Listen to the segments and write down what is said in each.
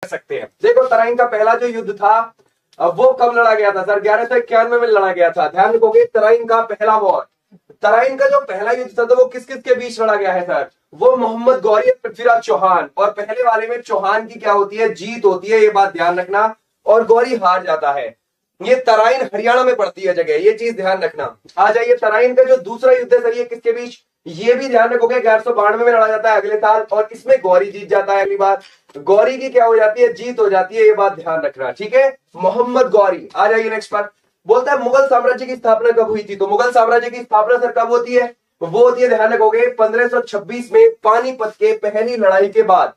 सकते हैं। देखो तराइन का पहला जो युद्ध था वो कब लड़ा गया था सर? 1191 में लड़ा गया था। ध्यान रखोगे तराइन का पहला वॉर, तराइन का जो पहला युद्ध था तो वो किस किस के बीच लड़ा गया है सर? वो मोहम्मद गौरी और पृथ्वीराज चौहान, और पहले वाले में चौहान की क्या होती है? जीत होती है, ये बात ध्यान रखना, और गौरी हार जाता है। ये तराइन हरियाणा में पड़ती है जगह, ये चीज ध्यान रखना। आ जाइए तराइन का जो दूसरा युद्ध है सर ये किसके बीच? ये भी ध्यान रखोगे 1192 में लड़ा जाता है अगले साल, और इसमें गौरी जीत जाता है। अगली बात गौरी की क्या हो जाती है? जीत हो जाती है, ये बात ध्यान रखना, ठीक है। मोहम्मद गौरी। आ जाइए नेक्स्ट पर, बोलता है मुगल साम्राज्य की स्थापना कब हुई थी? तो मुगल साम्राज्य की स्थापना सर कब होती है? वो होती है ध्यान रखोगे 1526 में पानीपत के पहली लड़ाई के बाद।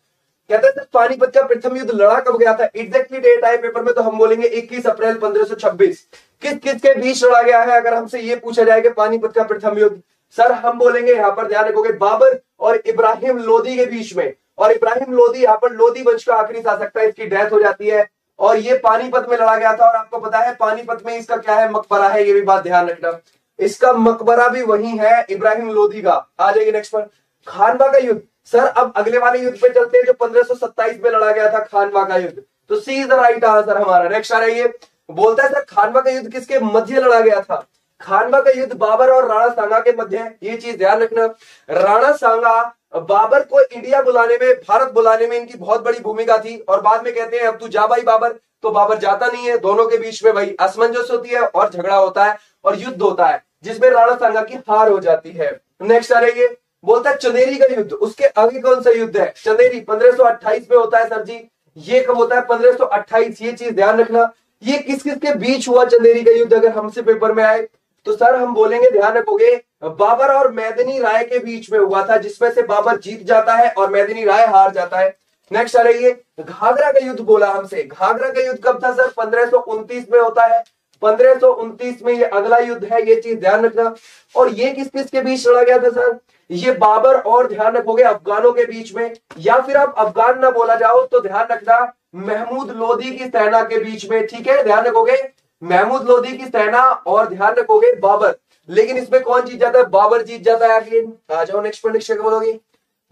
कहते हैं पानीपत का प्रथम युद्ध लड़ा कब गया था? एग्जैक्टली डेट आए पेपर में तो हम बोलेंगे 21 अप्रैल 1526। किस किस के बीच लड़ा गया है? अगर हमसे ये पूछा जाए कि पानीपत का प्रथम युद्ध, सर हम बोलेंगे यहाँ पर ध्यान रखोगे बाबर और इब्राहिम लोदी के बीच में। और इब्राहिम लोदी यहाँ पर लोदी वंश का आखिरी शासक था, इसकी डेथ हो जाती है, और ये पानीपत में लड़ा गया था। और आपको पता है पानीपत में इसका क्या है? मकबरा है, ये भी बात ध्यान रखना, इसका मकबरा भी वही है इब्राहिम लोदी का। आ जाइए नेक्स्ट पर, खानवा का युद्ध। सर अब अगले वाले युद्ध पे चलते हैं जो 1527 में लड़ा गया था, खानवा का युद्ध। तो सी इज द राइट आंसर हमारा। नेक्स्ट आ रही है, बोलता है सर खानवा का युद्ध किसके मध्य लड़ा गया था? खानवा का युद्ध बाबर और राणा सांगा के मध्य है, ये चीज ध्यान रखना। राणा सांगा बाबर को इंडिया बुलाने में, भारत बुलाने में इनकी बहुत बड़ी भूमिका थी, और बाद में कहते हैं अब तू जा भाई बाबर, तो बाबर जाता नहीं है। दोनों के बीच में भाई असमंजस होती है और झगड़ा होता है और युद्ध होता है, जिसमें राणा सांगा की हार हो जाती है। नेक्स्ट आ रही है, बोलता है चंदेरी का युद्ध। उसके आगे कौन सा युद्ध है? चंदेरी 1528 में होता है सर जी। ये कब होता है? 1528, ये चीज ध्यान रखना। ये किस किस के बीच हुआ चंदेरी का युद्ध? अगर हमसे पेपर में आए तो सर हम बोलेंगे ध्यान रखोगे बाबर और मैदिनी राय के बीच में हुआ था, जिसमें से बाबर जीत जाता है और मैदिनी राय हार जाता है। नेक्स्ट आ रही है, घाघरा का युद्ध बोला हमसे। घाघरा का युद्ध कब था सर? 1529 में होता है। 1529 में ये अगला युद्ध है, ये चीज ध्यान रखना। और ये किस किस के बीच लड़ा गया था सर? ये बाबर और ध्यान रखोगे अफगानों के बीच में, या फिर आप अफगान ना बोला जाओ तो ध्यान रखना महमूद लोदी की सेना के बीच में, ठीक है। ध्यान रखोगे महमूद लोदी की सेना और ध्यान रखोगे बाबर, लेकिन इसमें कौन जीत जाता है? बाबर जीत जाता है। आगे आ जाओ नेक्स्ट पर, नेक्स्ट बोलोगे।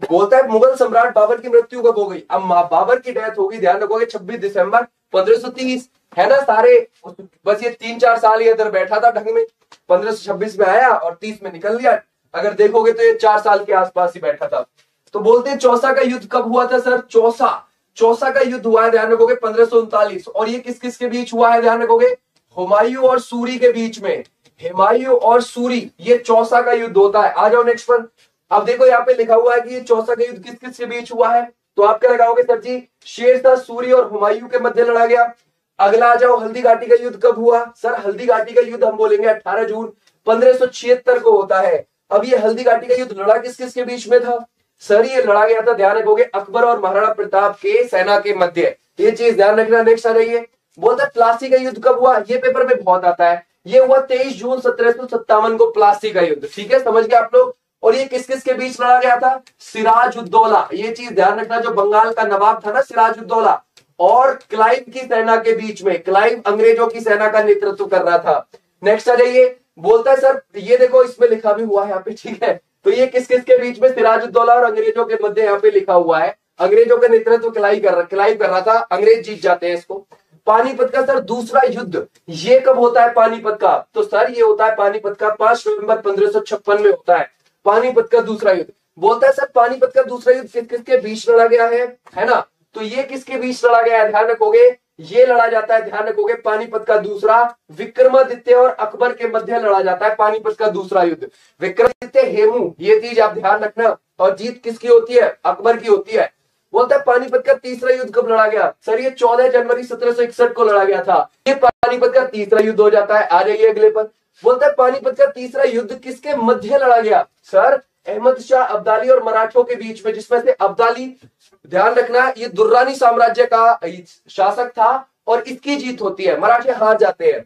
बोलता है मुगल सम्राट बाबर की मृत्यु कब हो गई? अब बाबर की डेथ होगी ध्यान रखोगे 26 दिसंबर 1530, है ना। सारे बस ये 3-4 साल ये इधर बैठा था ढंग में, 1526 में आया और 30 में निकल लिया। अगर देखोगे तो ये 4 साल के आसपास ही बैठा था। तो बोलते हैं चौसा का युद्ध कब हुआ था सर? चौसा का युद्ध हुआ है ध्यान रखोगे 1539, और ये किस किस के बीच हुआ है? ध्यान रखोगे हुमायूं और सूरी के बीच में। हुमायूं और सूरी, ये चौसा का युद्ध होता है। आ जाओ नेक्स्ट पर। अब देखो यहाँ पे लिखा हुआ है कि ये चौसा का युद्ध किस किस के बीच हुआ है, तो आप क्या लगाओगे सर जी? शेरशाह सूरी और हुमायूं के मध्य लड़ा गया। अगला आ जाओ, हल्दी घाटी का युद्ध कब हुआ? सर हल्दी घाटी का युद्ध हम बोलेंगे 18 जून 1576 को होता है। अब ये हल्दी घाटी का युद्ध लड़ा किस किस के बीच में था? सर ये लड़ा गया था ध्यान रखोगे अकबर और महाराणा प्रताप के सेना के मध्य, ये चीज ध्यान रखना। नेक्स्ट आ जाइए, बोलता है प्लासी का युद्ध कब हुआ? ये पेपर में बहुत आता है। ये हुआ 23 जून 1757 को, प्लासी का युद्ध, ठीक है, समझ गए आप लोग। और ये किस किस के बीच लड़ा गया था? सिराजुद्दौला, ये चीज ध्यान रखना, जो बंगाल का नवाब था ना सिराजुद्दौला, और क्लाइव की सेना के बीच में। क्लाइव अंग्रेजों की सेना का नेतृत्व कर रहा था। नेक्स्ट आ जाइए, बोलता है सर ये देखो इसमें लिखा भी हुआ है यहाँ पे, ठीक है। तो ये किस किस के बीच में? सिराजुद्दौला और अंग्रेजों के मध्य यहाँ पे लिखा हुआ है। अंग्रेजों का नेतृत्व क्लाइव कर रहा था, अंग्रेज जीत जाते हैं इसको। पानीपत का सर दूसरा युद्ध ये कब होता है पानीपत का? तो सर ये होता है पानीपत का 5 नवंबर 1556 में होता है पानीपत का दूसरा युद्ध। बोलता है सर पानीपत का दूसरा युद्ध किस किसके बीच लड़ा गया है ना? तो ये किसके बीच लड़ा गया है? ध्यान रखोगे ये लड़ा जाता है, ध्यान रखोगे पानीपत का दूसरा विक्रमादित्य और अकबर के मध्य लड़ा जाता है पानीपत का दूसरा युद्ध। विक्रमादित्य हेमू, ये चीज आप ध्यान रखना। और जीत किसकी होती है? अकबर की होती है। बोलता है पानीपत का तीसरा युद्ध कब लड़ा गया? सर ये 14 जनवरी 1761 को लड़ा गया था। ये पानीपत का तीसरा युद्ध हो जाता है। आ जाइए अगले पर। बोलता है पानीपत का तीसरा युद्ध किसके मध्य लड़ा गया? सर अहमद शाह अब्दाली और मराठों के बीच में, जिसमें से अब्दाली ध्यान रखना ये दुर्रानी साम्राज्य का शासक था और इसकी जीत होती है, मराठे हार जाते हैं।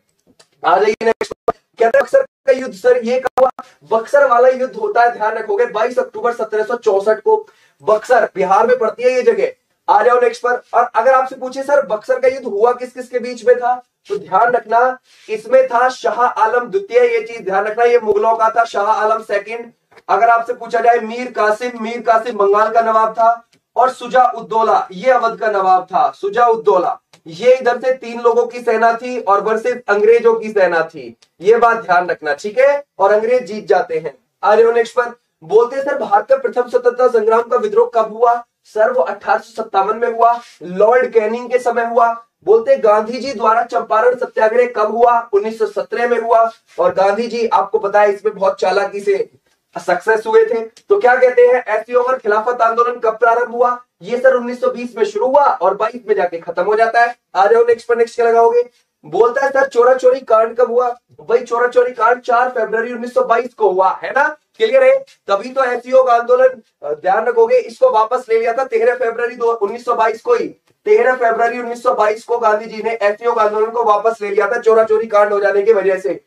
आ जाइए नेक्स्ट। कहते हैं बक्सर का युद्ध, सर ये कब हुआ? बक्सर वाला युद्ध होता है ध्यान रखोगे 22 अक्टूबर 1764 को। बक्सर बिहार में पड़ती है ये जगह। आ जाओ नेक्स्ट पर। और अगर आपसे पूछे सर बक्सर का युद्ध हुआ किस किस के बीच में था, तो ध्यान रखना इसमें था शाह आलम द्वितीय, ये चीज ध्यान रखना, ये मुगलों का था। शाह आलम सेकंड। अगर आपसे पूछा जाए मीर कासिम बंगाल का नवाब था। और सुजा उद्दौला, ये अवध का नवाब था, सुजा उद्दौला। ये इधर से 3 लोगों की सेना थी और वर्सेस अंग्रेजों की सेना थी, ये बात ध्यान रखना, ठीक है। और अंग्रेज जीत जाते हैं। आ रहे हो नेक्स्ट पर। बोलते हैं सर भारत का प्रथम स्वतंत्रता संग्राम का विद्रोह कब हुआ? सर वो 1857 में हुआ, लॉर्ड कैनिंग के समय हुआ। बोलते गांधी जी द्वारा चंपारण सत्याग्रह कब हुआ? 1917 में हुआ। और गांधी जी आपको पता है इसमें बहुत चालाकी से सक्सेस हुए थे। तो क्या कहते हैं, ऐसी ओवर खिलाफत आंदोलन कब प्रारंभ हुआ? ये सर 1920 में शुरू हुआ और 22 में जाके खत्म हो जाता है। आ जाओ नेक्स्ट पर, नेक्स्ट क्या लगाओगे? बोलता है सर चोरा चोरी कांड कब हुआ? भाई चोरा चोरी कांड 4 फरवरी 1922 को हुआ, है ना, क्लियर है। तभी तो असहयोग आंदोलन, ध्यान रखोगे, इसको वापस ले लिया था 13 फरवरी 1922 को ही। 13 फरवरी 1922 को गांधी जी ने असहयोग आंदोलन को वापस ले लिया था चोरा चोरी कांड हो जाने की वजह से।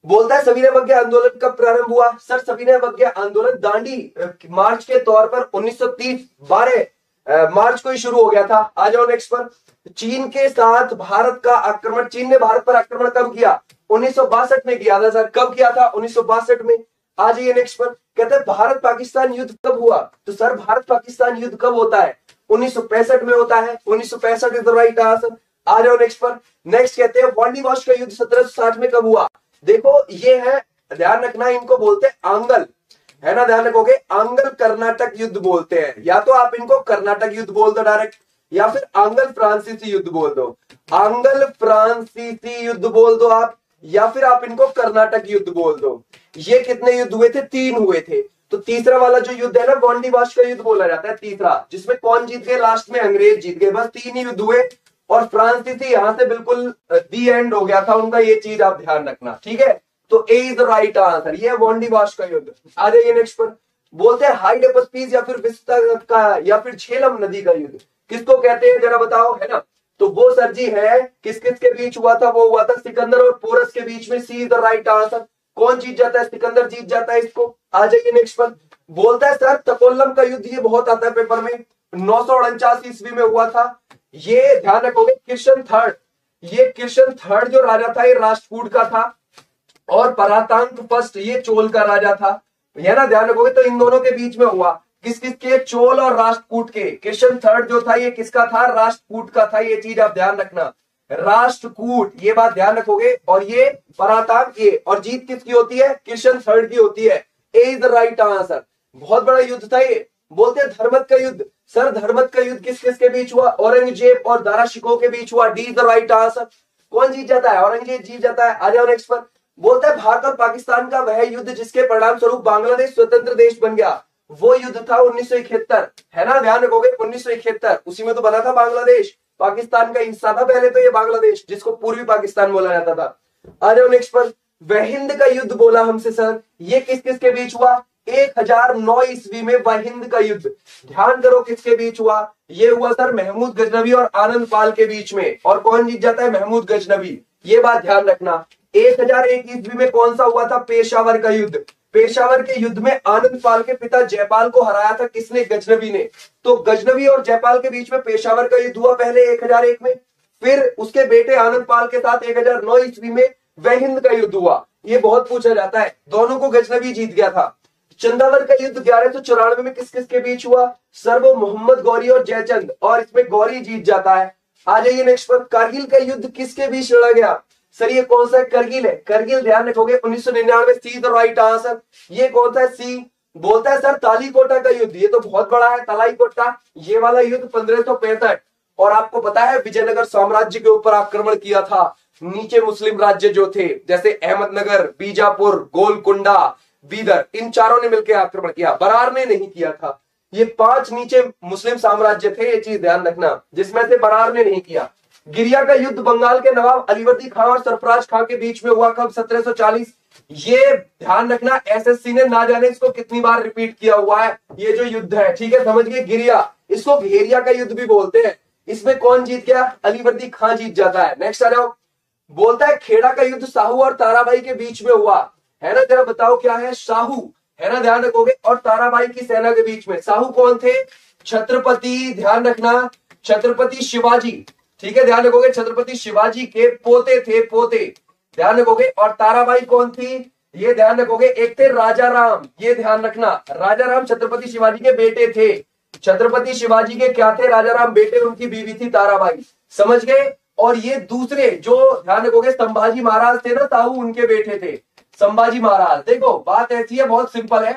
बोलता है सविनय अवज्ञा आंदोलन कब प्रारंभ हुआ? सर सविनय अवज्ञा आंदोलन दांडी मार्च के तौर पर 1930 12 मार्च को ही शुरू हो गया था। आ जाओ नेक्स्ट पर। चीन के साथ भारत का आक्रमण, चीन ने भारत पर आक्रमण कब किया? 1962 में किया था। सर कब किया था? 1962 में। आ जाइए नेक्स्ट पर। कहते हैं भारत पाकिस्तान युद्ध कब हुआ? तो सर भारत पाकिस्तान युद्ध कब होता है? 1965 में होता है। 1965 इज द राइट आंसर। आ जाओ नेक्स्ट पर। नेक्स्ट कहते हैं वांडीवाश का युद्ध 1760 में कब हुआ? देखो ये है, ध्यान रखना, इनको बोलते हैं आंगल, है ना, ध्यान रखोगे, आंगल कर्नाटक युद्ध बोलते हैं। या तो आप इनको कर्नाटक युद्ध बोल दो डायरेक्ट, या फिर आंगल फ्रांसीसी युद्ध बोल दो। आंगल फ्रांसीसी युद्ध बोल दो आप, या फिर आप इनको कर्नाटक युद्ध बोल दो। ये कितने युद्ध हुए थे? 3 हुए थे। तो तीसरा वाला जो युद्ध है ना, वांडीवाश का युद्ध बोला जाता है तीसरा, जिसमें कौन जीत गए? लास्ट में अंग्रेज जीत गए। बस 3 ही युद्ध हुए और फ्रांसीसी यहां से बिल्कुल दी एंड हो गया था उनका, ये चीज आप ध्यान रखना, ठीक है। तो ए इज द राइट आंसर, ये वांडीवाश का युद्ध। आ जाइए नेक्स्ट पर। बोलते हैं हाइडेपस या फिर विस्ता का या फिर झेलम नदी का युद्ध किसको कहते हैं, जरा बताओ, है ना। तो वो सर जी है, किस किस के बीच हुआ था? वो हुआ था सिकंदर और पोरस के बीच में। सी इज द राइट आंसर। कौन जीत जाता है? सिकंदर जीत जाता है इसको। आ जाइए नेक्स्ट पर। बोलता है सर तकोल्लम का युद्ध, ये बहुत आता है पेपर में, 949 ईस्वी में हुआ था। ये ध्यान रखोगे कृष्ण थर्ड, ये कृष्ण थर्ड जो राजा था ये राष्ट्रकूट का था, और परातांत फर्स्ट ये चोल का राजा था, है ना, ध्यान रखोगे। तो इन दोनों के बीच में हुआ, किस किस के? चोल और राष्ट्रकूट के। कृष्ण थर्ड जो था ये किसका था? राष्ट्रकूट का था, ये चीज आप ध्यान रखना, राष्ट्रकूट, ये बात ध्यान रखोगे। और ये परातांत ये, और जीत किसकी होती है? कृष्ण थर्ड की होती है। ए इज द राइट आंसर। बहुत बड़ा युद्ध था ये। बोलते हैं धर्मत का युद्ध, सर धर्मत का युद्ध किस किस के बीच हुआ? औरंगजेब और दारा शिकोह के बीच हुआ। D is the right answer. कौन जीत जाता है? औरंगजेब जीत जाता है। आ जाओ नेक्स्ट पर। बोलता है भारत और पाकिस्तान का वह युद्ध जिसके परिणाम स्वरूप बांग्लादेश स्वतंत्र देश बन गया, वो युद्ध था 1971, है ना, ध्यान रखोगे 1971, उसी में तो बना था बांग्लादेश, पाकिस्तान का हिस्सा था पहले तो ये बांग्लादेश, जिसको पूर्वी पाकिस्तान बोला जाता था। आ जाओ नेक्स्ट पर। वह हिंद का युद्ध बोला हमसे सर, ये किस किस के बीच हुआ? 1009 ईस्वी में वह हिंद का युद्ध, ध्यान करो किसके बीच हुआ? ये हुआ सर महमूद गजनवी और आनंद पाल के बीच में। और कौन जीत जाता है? महमूद गजनवी, ये बात ध्यान रखना। 1001 ईस्वी में कौन सा हुआ था? पेशावर का युद्ध। पेशावर के युद्ध में आनंद पाल के पिता जयपाल को हराया था किसने? गजनवी ने। तो गजनवी और जयपाल के बीच में पेशावर का युद्ध हुआ पहले 1001 में, फिर उसके बेटे आनंद पाल के साथ 1009 ईस्वी में वह हिंद का युद्ध हुआ। ये बहुत पूछा जाता है, दोनों को गजनवी जीत गया था। चंदावर का युद्ध 1194 में किस किस के बीच हुआ? सर वो मोहम्मद गौरी और जयचंद, और इसमें गौरी जीत जाता है। आ जाइए नेक्स्ट पर। कारगिल का युद्ध किसके बीच लड़ा गया? सर ये कौन सा है? करगिल है, करगिल, ध्यान रखोगे 1999। See the right answer. ये कौन सा है? सी। बोलता है सर तालीकोटा का युद्ध, ये तो बहुत बड़ा है, तलाईकोटा, ये वाला युद्ध 1565, और आपको पता है विजयनगर साम्राज्य के ऊपर आक्रमण किया था नीचे मुस्लिम राज्य जो थे, जैसे अहमदनगर, बीजापुर, गोलकुंडा, बीदर, इन चारों ने मिलकर आक्रमण किया, बरार ने नहीं किया था। ये 5 नीचे मुस्लिम साम्राज्य थे, ये चीज ध्यान रखना, जिसमें से बरार ने नहीं किया। गिरिया का युद्ध बंगाल के नवाब अलीवर्दी खां और सरफराज खां के बीच में हुआ कब? 1740। ये ध्यान रखना, एसएससी ने ना जाने इसको कितनी बार रिपीट किया हुआ है, ये जो युद्ध है, ठीक है, समझ गए। गिरिया, इसको घेरिया का युद्ध भी बोलते हैं। इसमें कौन जीत गया? अलीवर्दी खां जीत जाता है। नेक्स्ट आ जाओ। बोलता है खेड़ा का युद्ध साहू और ताराबाई के बीच में हुआ, है ना, जरा बताओ क्या है? साहू, है ना, ध्यान रखोगे, और ताराबाई की सेना के बीच में। साहू कौन थे? छत्रपति, ध्यान रखना, छत्रपति शिवाजी, ठीक है, ध्यान रखोगे, छत्रपति शिवाजी के पोते थे, पोते, ध्यान रखोगे। और ताराबाई कौन थी? ये ध्यान रखोगे, एक थे राजा राम, ये ध्यान रखना, राजा राम छत्रपति शिवाजी के बेटे थे, छत्रपति शिवाजी के क्या थे? राजाराम बेटे, उनकी बीवी थी ताराबाई, समझ गए। और ये दूसरे जो ध्यान रखोगे संभाजी महाराज थे ना साहू, उनके बेटे थे संभाजी महाराज। देखो बात ऐसी है, बहुत सिंपल है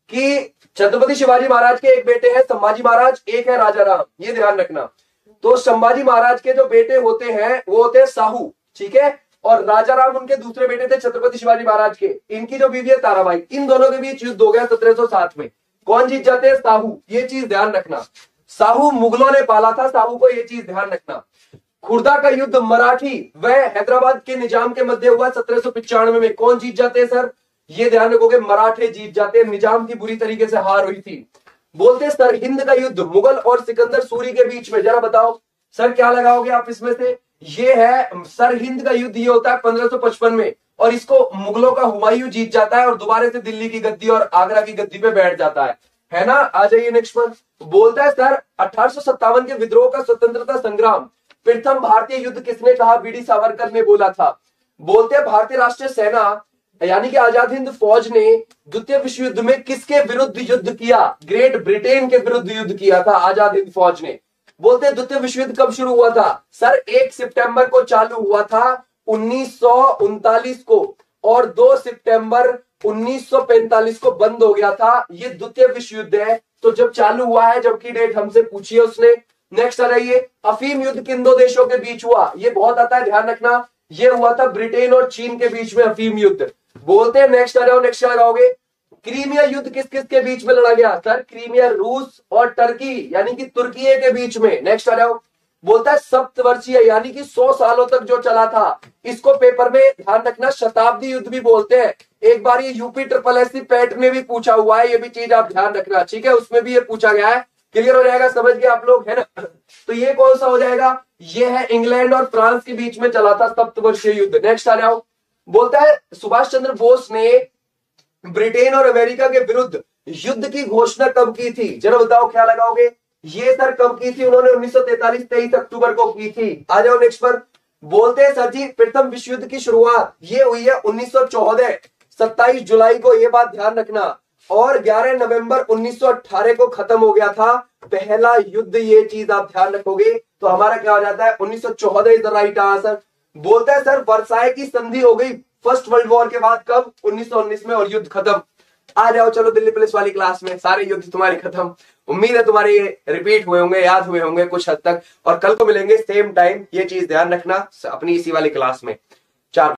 कि छत्रपति शिवाजी महाराज के एक बेटे हैं संभाजी महाराज, एक है राजाराम, ये ध्यान रखना। तो संभाजी महाराज के जो बेटे होते हैं वो होते हैं साहू, ठीक है, और राजाराम उनके दूसरे बेटे थे छत्रपति शिवाजी महाराज के। इनकी जो बीवी है ताराबाई, इन दोनों के बीच युद्ध हो गया 1707 में। कौन जीत जाते हैं? साहू। ये चीज ध्यान रखना, साहू मुगलों ने पाला था साहू को, ये चीज ध्यान रखना। खुर्दा का युद्ध मराठी व हैदराबाद के निजाम के मध्य हुआ 1795 में। कौन जीत जाते हैं सर? ये ध्यान रखोगे, मराठे जीत जाते हैं, निजाम की बुरी तरीके से हार हुई थी। बोलते सरहिंद का युद्ध मुगल और सिकंदर सूरी के बीच में, जरा बताओ सर क्या लगाओगे आप इसमें से? ये है सरहिंद का युद्ध, ये होता है 1555 में, और इसको मुगलों का हुमायूं जीत जाता है और दोबारा से दिल्ली की गद्दी और आगरा की गद्दी पे बैठ जाता है ना। आ जाइए नेक्स्ट पर। बोलता है सर 1857 के विद्रोह का स्वतंत्रता संग्राम प्रथम भारतीय युद्ध किसने कहा? बीडी सावरकर ने बोला था। बोलते हैं भारतीय राष्ट्रीय सेना यानी कि आजाद हिंद फौज ने द्वितीय विश्व युद्ध में किसके विरुद्ध युद्ध किया? ग्रेट ब्रिटेन के विरुद्ध युद्ध किया था आजाद हिंद फौज ने। बोलते हैं द्वितीय विश्व युद्ध कब शुरू हुआ था? सर 1 सितंबर को चालू हुआ था 1939 को, और 2 सितंबर 1945 को बंद हो गया था। ये द्वितीय विश्व युद्ध है, तो जब चालू हुआ है, जबकि डेट हमसे पूछी है उसने। नेक्स्ट आ रही अफीम युद्ध किन दो देशों के बीच हुआ? ये बहुत आता है, ध्यान रखना। ये हुआ था ब्रिटेन और चीन के बीच में अफीम युद्ध। बोलते हैं नेक्स्ट आ जाओ, नेक्स्ट लगाओगे। क्रीमिया युद्ध किस किस के बीच में लड़ा गया? सर क्रीमिया रूस और टर्की यानी कि तुर्की के बीच में। नेक्स्ट आ जाओ। बोलता है सप्तवर्षीय यानी कि 100 सालों तक जो चला था, इसको पेपर में ध्यान रखना शताब्दी युद्ध भी बोलते हैं। एक बार ये यूपी SSSC पैट में भी पूछा हुआ है, ये भी चीज आप ध्यान रखना, ठीक है, उसमें भी ये पूछा गया है। क्लियर हो जाएगा, समझ गए आप लोग, है ना। तो ये कौन सा हो जाएगा? ये है इंग्लैंड और फ्रांस के बीच में चला था सप्तवर्षीय युद्ध। नेक्स्ट आ जाओ। बोलता है सुभाष चंद्र बोस ने ब्रिटेन और अमेरिका के विरुद्ध युद्ध की घोषणा कब की थी? जरा बताओ क्या लगाओगे? ये सर कब की थी? उन्होंने 1943 23 अक्टूबर को की थी। आ जाओ नेक्स्ट पर। बोलते हैं सर जी प्रथम विश्व युद्ध की शुरुआत ये हुई है 1914 27 जुलाई को, ये बात ध्यान रखना, और 11 नवंबर 1918 को खत्म हो गया था पहला युद्ध। ये चीज आप ध्यान रखोगे तो हमारा क्या हो जाता है? 1914 इज द राइट आंसर। बोलता है सर वर्साई की संधि हो गई फर्स्ट वर्ल्ड वॉर के बाद कब? 1919 में, और युद्ध खत्म। आ जाओ चलो दिल्ली पुलिस वाली क्लास में, सारे युद्ध तुम्हारे खत्म। उम्मीद है तुम्हारे ये रिपीट हुए होंगे, याद हुए होंगे कुछ हद तक, और कल को मिलेंगे सेम टाइम। ये चीज ध्यान रखना अपनी इसी वाली क्लास में। 4